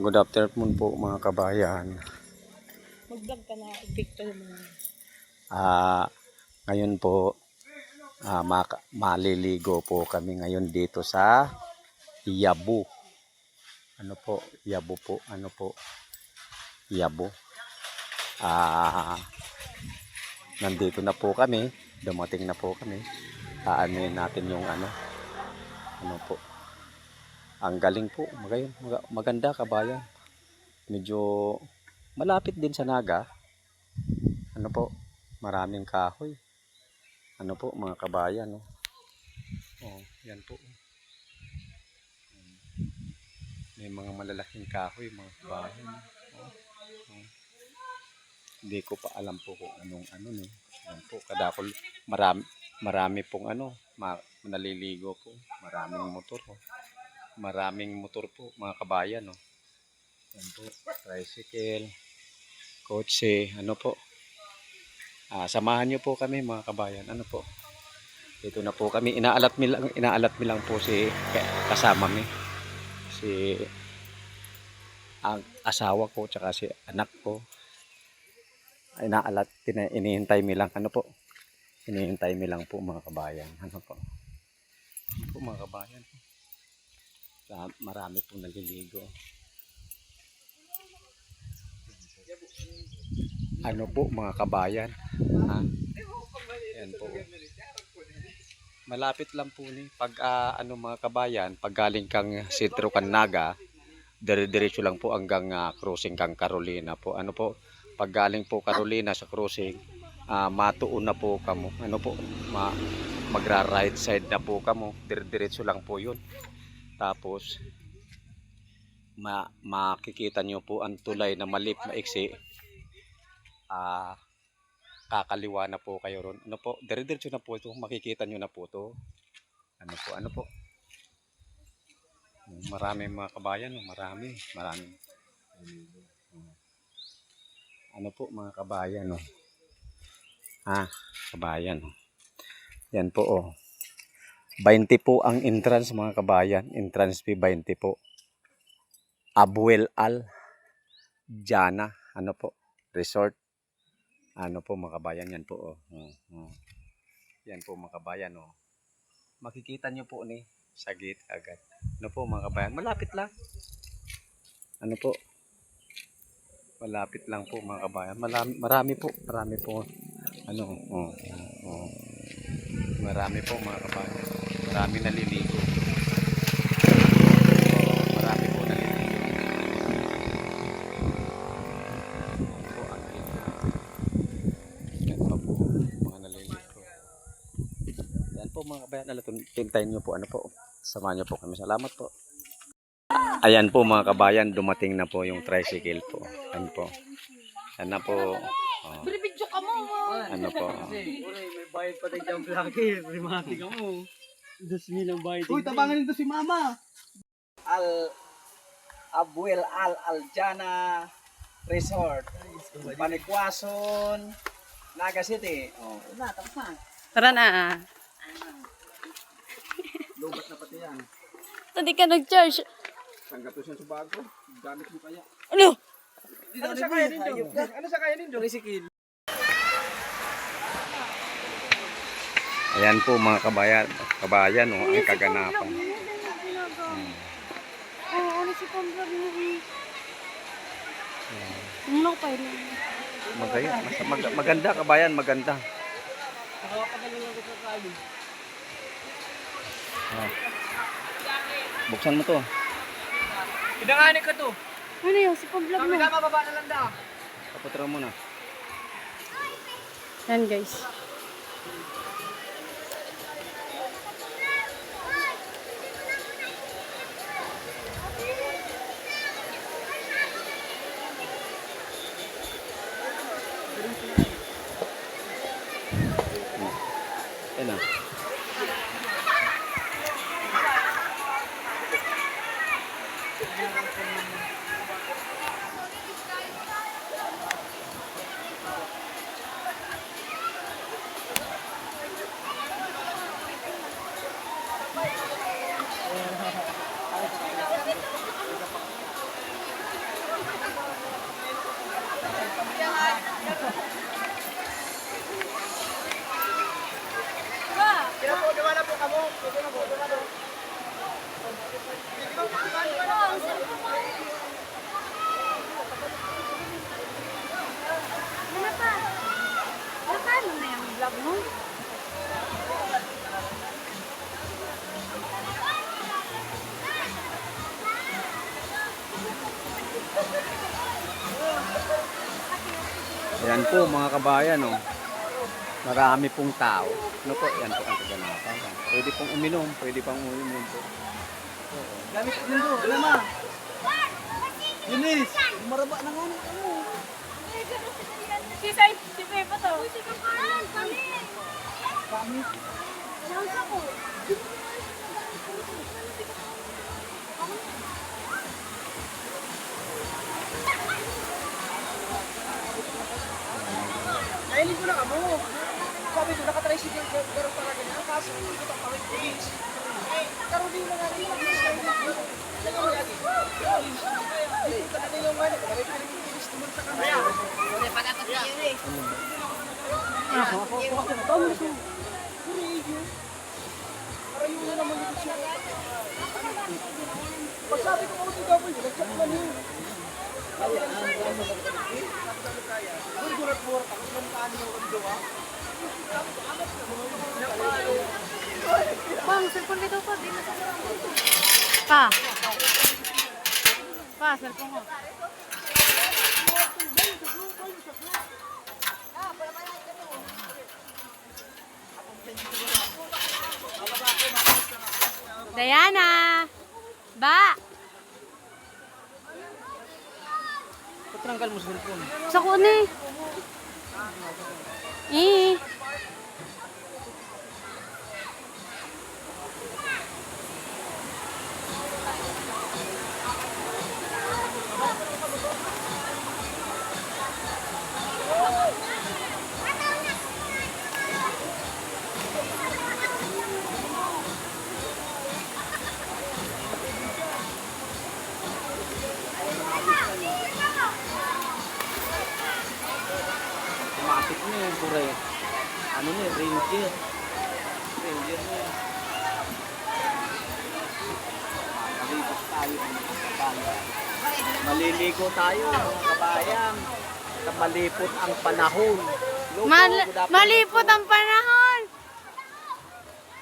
Good afternoon po mga kabayan. Mag-vlog ka na, Victor mo. Ngayon po, maliligo po kami ngayon dito sa Yabu. Ano po? Yabu po. Ano po? Yabu. Nandito na po kami. Dumating na po kami. Aanuin natin yung ano po. Ang galing po. Maganda kabayan. Medyo malapit din sa Naga. Ano po? Maraming kahoy. Ano po mga kabayan. No? Oh, yan po. May mga malalaking kahoy mga kabayan. Oh. Hindi ko pa alam po kung anong no. Yan po. Kadakol. Marami pong naliligo po. Maraming motor. Oh. Maraming motor po mga kabayan. No? Yan po. Tricycle. Kotse. Ano po. Samahan nyo po kami mga kabayan. Ano po. Dito na po kami. Inaalat mi lang po si kasama mi. Si ang asawa ko tsaka si anak ko. Inihintay mi lang. Ano po. Inihintay mi lang po mga kabayan. Ano po. Ano po mga kabayan. Marami pong naliligo. Ano po mga kabayan. Yan po. Malapit lang po ni. Pag mga kabayan, pag galing kang Sentro Naga, dire-diretso lang po hanggang crossing kang Carolina po. Ano po, pag galing po Carolina sa crossing, matuon na po kamo. Ano po, magra-right side na po kamo. Dire-diretso lang po 'yun. Tapos makikita nyo po ang tulay na maiksi. Kakaliwa na po kayo ron. Ano po, dire-diretso na po ito. Makikita nyo na po ito. Ano po. Marami mga kabayan. Marami. Ano po mga kabayan. Kabayan. Yan po 20 po ang entrance mga kabayan. Entrance fee 20 po. Abuel Al Jana. Ano po, resort. Ano po mga kabayan. Yan po. Yan po mga kabayan. Makikita nyo po sa gate agad. Ano po mga kabayan. Malapit lang. Ano po. Malapit lang po mga kabayan. Marami po. Marami po mga kabayan. Marami naliligo. Marami po naliligo. Yan po mga naliligo. Yan po mga kabayan. Tintayin nyo po. Ano po. Samahan nyo po kami. Salamat po. Ayan po mga kabayan. Dumating na po yung tricycle po. Ayan po. Yan na po. Binibidyo ka mo. Ano po. May bayad pa tayo dyan vlogger. Rimati ka mo. 2,000 ang bayad. Uy, tabangan nito si mama. Abuel Al Aljana Resort. Panikwason. Naga City. Tapos na. Tara na. Lubat na pati yan. Hindi ka nag-charge. Tanggap to siya sa bago. Gamit mo kaya. Ano? Ano sa kaya ninyo? Ano sa kaya ninyo? Tricycle. Ayan po mga kabayan. Ang kaganapan. Ano si Pamblog mo Ano pa yun? Maganda kabayan, maganda. Buksan mo to. Pinanganik ka to. Ano yun? Si Pamblog mo. Kami na mababa na lang da. Kapatro mo na. Yan guys. Ayan na. Yan po mga kabayan, oh. Marami pong tao. Ano po, yan po ang kaganapan. Pwede pong uminom, pwede pang uminom po. Gamit ko nito. Ano ma? Linis. Maraba na nga. Ano? Si Pepa to. Si Kaparan, kami. Kami. Lang ako. Kainin ko na kamo. Sabi ko, nakatricycle pero talaga niya. Kaso, hindi ko pang police. Pero di na nga rin. Teka mo lagi. Dito talaga yung ano. Kaya pinag-iinis naman sa kamaya. Wala pag-apat na yun eh. Para yun na naman yung siya. Pag sabi ko ako gabi, nagsak man yun. Kaya, gurat-gurat ako ng kanin yung jowa. Bang, cellphone nito pa. Di na sa Pa. Pa, cellphone ko. Diana! Ba! Patranggal mo sa cellphone. Sa kuno eh. Eh. Automatic na yun, pure. Ano na yun, Ranger. Ranger na yun. Malibot tayo ng kabayan. Maliligo tayo mga kabayan. Malipot ang panahon. Malipot ang panahon.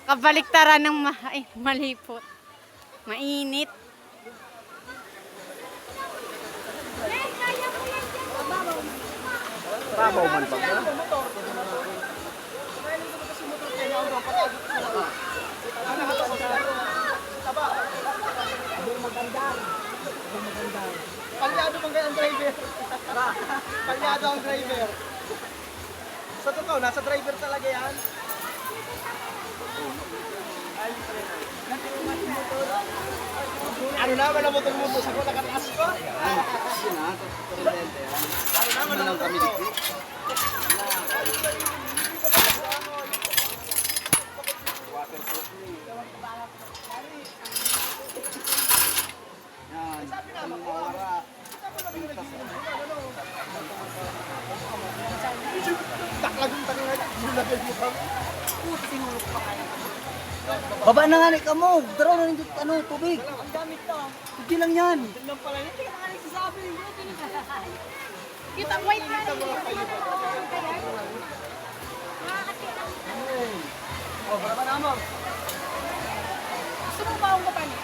Kabaliktaran ng malipot. Mainit. Babaw man ba? Palyado bang ang driver? Palyado ang driver. Sa totoo, nasa driver talaga yan. Ano naman ang motor-motor? Sa ko nakataas ko? Ano naman ang kami dito? Yan, ang mawara. Taklagong tanong baba na nga ni kamo. Daraw na nito tubig. Ang gamit to. Hindi lang yan. Tingnan pala yan. Hindi ka nga nagsasabi. Kita white na. Oh, baba na mo. Gusto mo ba akong kapani?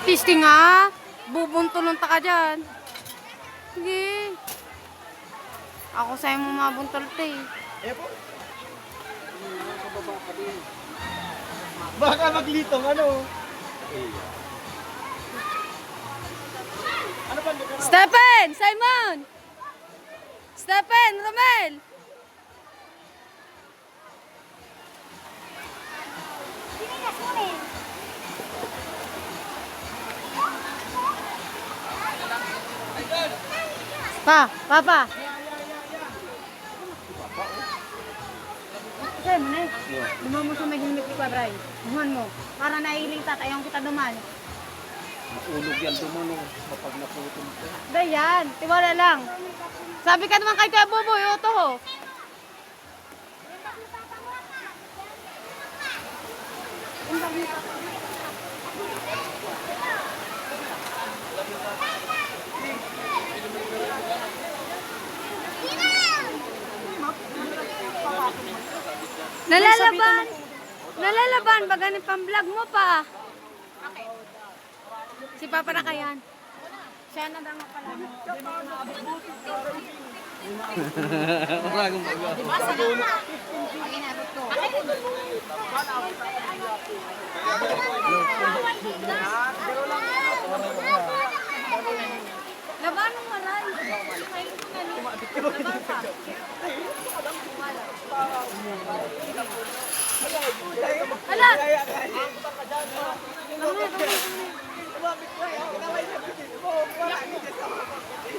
Pisting nga. Bubuntulong ta ka dyan. Sige. Ako sa'yo mo mabuntol te. Eh po. Baka maglitong ano. Ano ba? Stephen! Simon! Stephen! Romel! Papa! Sir, mo na eh. Duman mo sa may helmet ko, Bray. Duman mo. Para nailing tatayong kita duman. Ulog yan dumano kapag naputol ko. Dayan, tiwala lang. Sabi ka naman kay Kuya Boboy, oto ho. Nalalaban. Nalalaban, baga ni pang-vlog mo pa. Si Papa na kayan. Siya na daw pala. Bagong bago. Diba sa luna? Pag inabot ko. Laban ng malay. Laban pa. Hala!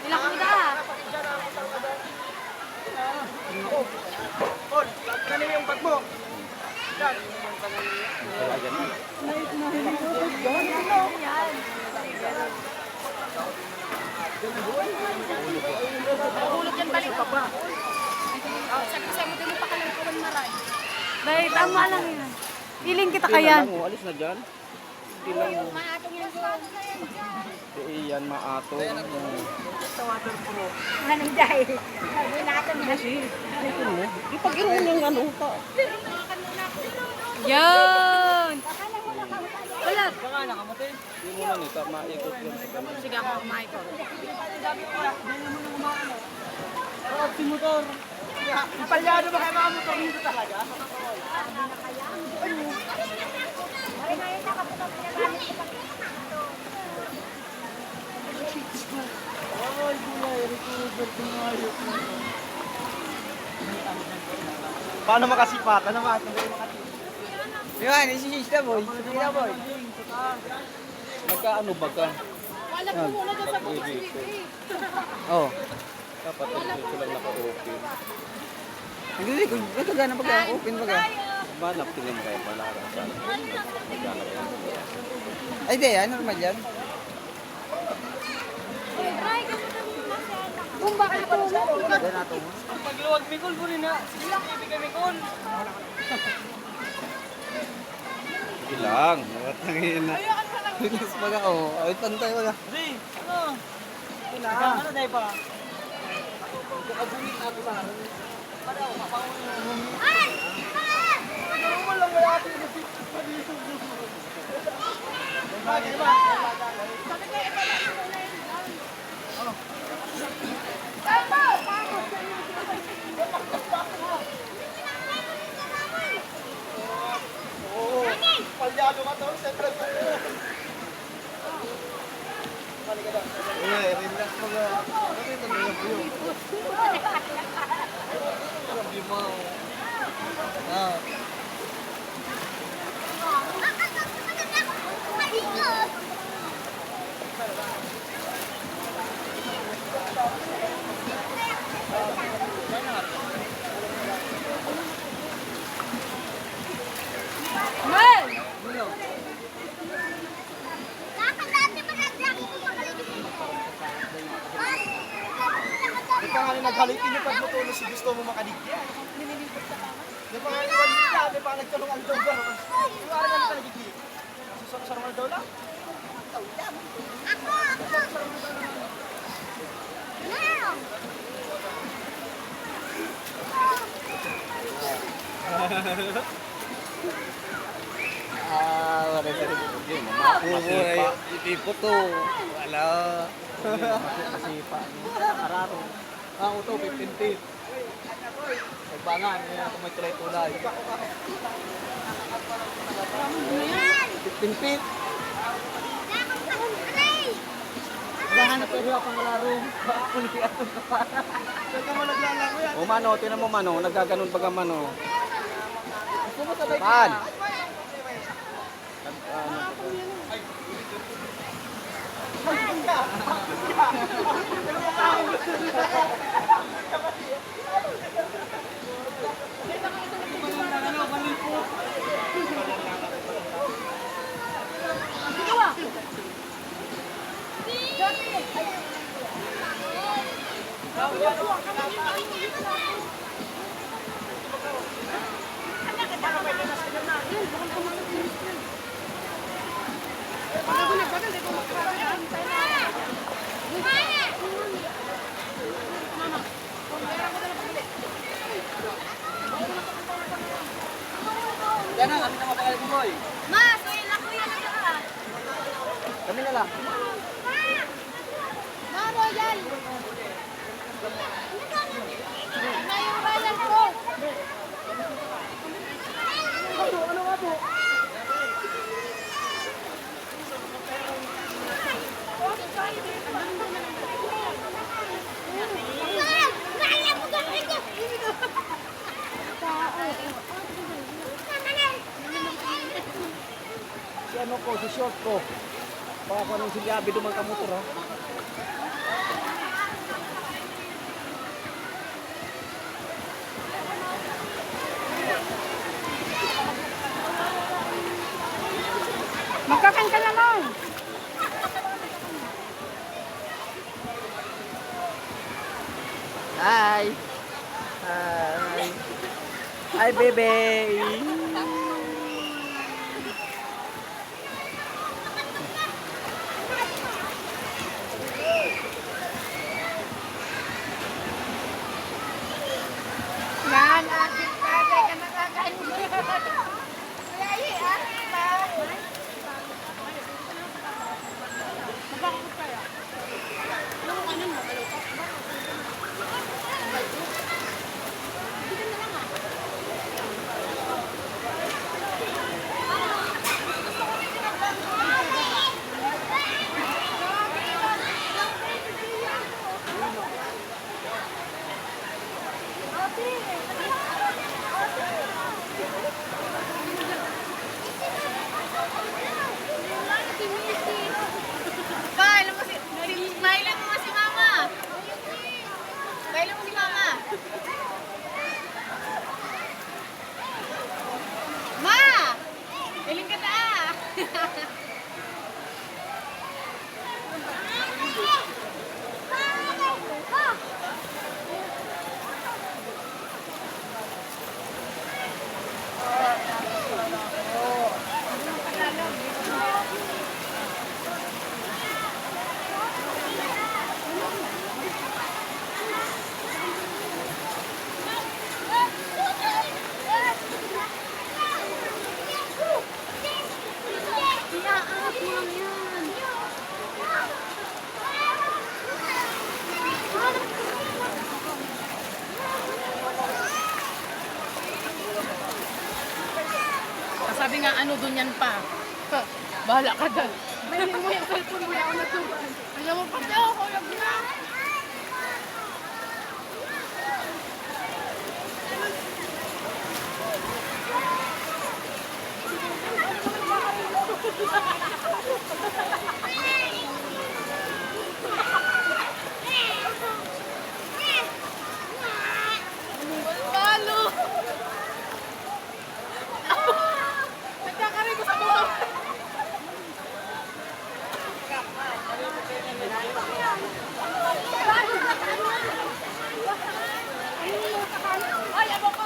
Ilak mo da. Paul, kanina yung bag mo. Yan. Mahulog yan balik. Sabi mo din mo pa kalang kawan maray. Dahil tama lang yun. Piling kita kayan. Alis na dyan. Hindi lang. Maatong yan doon. Iyan maato. Anong dahil? Sabi natin na. Ipag-iroon yung ano pa. Yan! Wala. Baka nakamatay. Hindi mo na nita, maikot yun sa kanila. Sige ako kumain ko. Oo, si motor. Palyado ba kayo mga motor dito talaga? Ay, bulay, recover ko nga yun. Paano makasipatan naman? Yan, isisis na boy. Sige na boy. Nagkaano ba ka? Wala ko muna dyan sa bukas Oh. Dapat ito lang naka-open. Hindi, kung ito gana pag open baga. Manap tinim kayo, wala ka sana. Maghanap yan. Ay, di, normal yan. Kung bakit ito mo? Ganda na ito mo. Pagluwag Mikol po rin na. Sila ibigay Mikol. Sige lang. Matangin na. Bilis baga, oh. Ay, pantay baga. Di, ano? Kailangan ano dahil pa? Palyado ka to, siyempre. Uy, relax baga. Ano ito, relax mo yun. Sabi mo. Ah. Mal! Di pa nga rin naghalitin yung pagbutulos si gusto mo makadigya. Di pa nga rin naghalitin, di pa nga nagtanong ang daw ba? Di pa nga rin nakadigya. Susarang daw lang? Wala sa rin. Masipa. Ipipo to. Wala. Masipa. Araro. Ako to, 15 feet. Nagbangan, kung may tulay-tulay. 15 feet. Gahanap ko rin akong laro. Pulihan ko pa. Saan ka mo naglalaro yan? O mano, tinan mo mano. Nagkaganon baga mano. Pumasabay ka. Pan! Yan na, kami na mapakalit mo boy. Mas, wala na kuya na ka. Kami na lang. Maro yan. ko, si short ko. Baka ko anong silyabi dumang kamotor ha. Magkakan ka naman. Hi! Hi! Hi, baby! Yan, akin pa. Teka, nakakain mo. Lahi, akin pa. Mabakot kaya? Ano ano mo? Malutok? Bailan mo si Mama. Bailan mo si Mama. Ma! Iling ka na. Iaangat mo lang yan. Sabi nga ano dun yan pa. Bahala ka dyan. Mainin mo yung cellphone mo ako natuban. Alam mo pati ako, kulag na. Balo! Nagkakaroon ko sa buto. Ay, abo ko!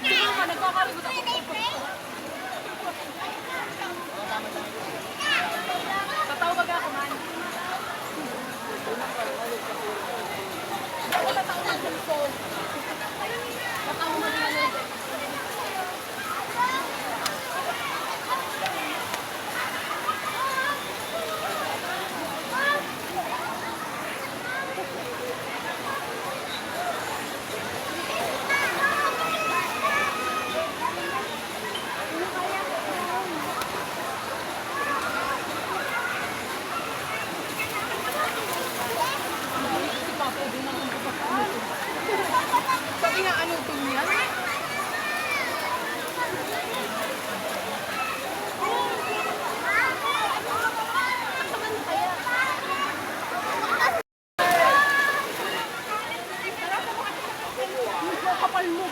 Hindi naman, nagkakaroon ko sa buto. Tatawag ako man. Ako tatawag ng cellphone. Tatawag mo din ano. Sabi nga ano ito niya? Kapal mo,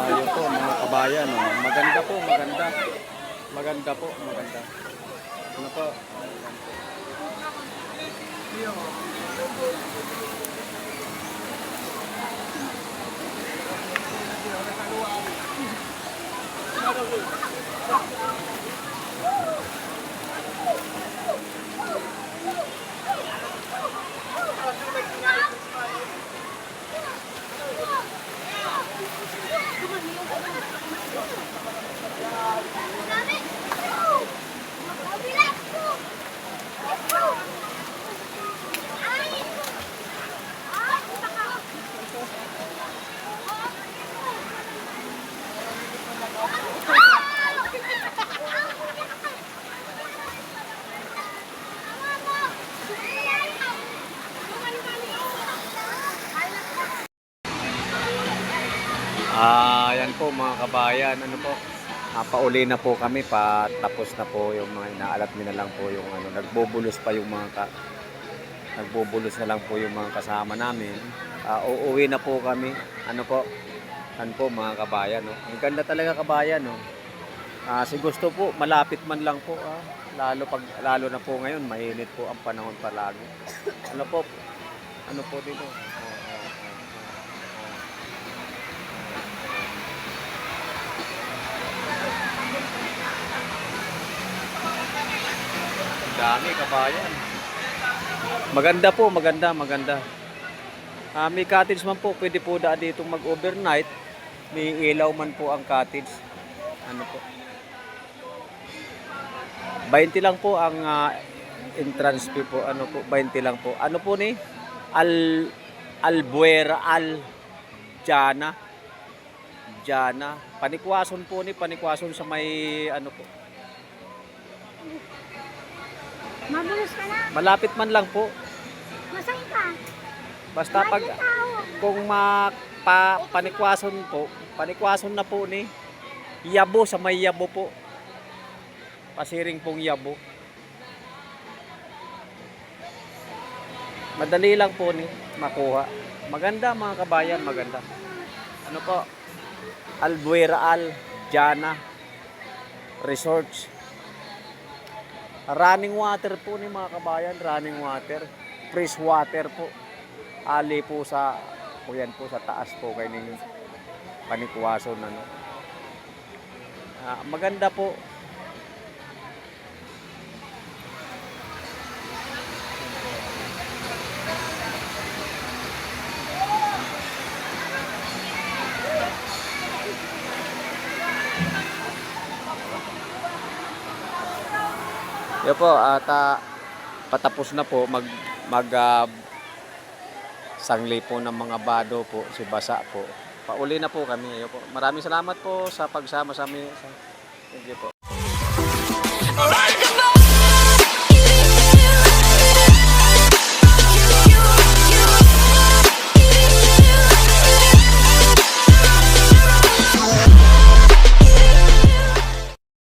Yun po mga kabayan, oh. Maganda po, maganda. Maganda po, maganda. Ano po? Yan po mga kabayan, ano po, pauli na po kami, tapos na po yung mga inaalat na lang po yung ano, nagbubulos na lang po yung mga kasama namin. Uuwi na po kami, ano po mga kabayan, no. Ang ganda talaga kabayan, no. Si gusto po, malapit man lang po, lalo na po ngayon, mainit po ang panahon palagi. Ano po dito. Dami kabayan. Maganda po, maganda. May cottage man po, pwede po daan dito mag-overnight. May ilaw man po ang cottage. Ano po? 20 lang po ang entrance fee po. Ano po? 20 lang po. Ano po ni? Albuera Jana. Panikwason po ni, panikwason sa may ano po. Mabulos ka na. Malapit man lang po. Masay ka. Basta pag kung panikwason na po ni Yabo, sa may Yabo po. Pasiring pong Yabo. Madali lang po ni makuha. Maganda mga kabayan, maganda. Ano po? Albuera Jana Resorts. Running water po ni mga kabayan, running water. Fresh water po. Ali po sa yan po sa taas po kay ning panikwason ano. Maganda po. Yo po, patapos na po sangli po ng mga bado po, si Basa po. Pauli na po kami. Yo po. Maraming salamat po sa pagsama sa amin. Thank you po.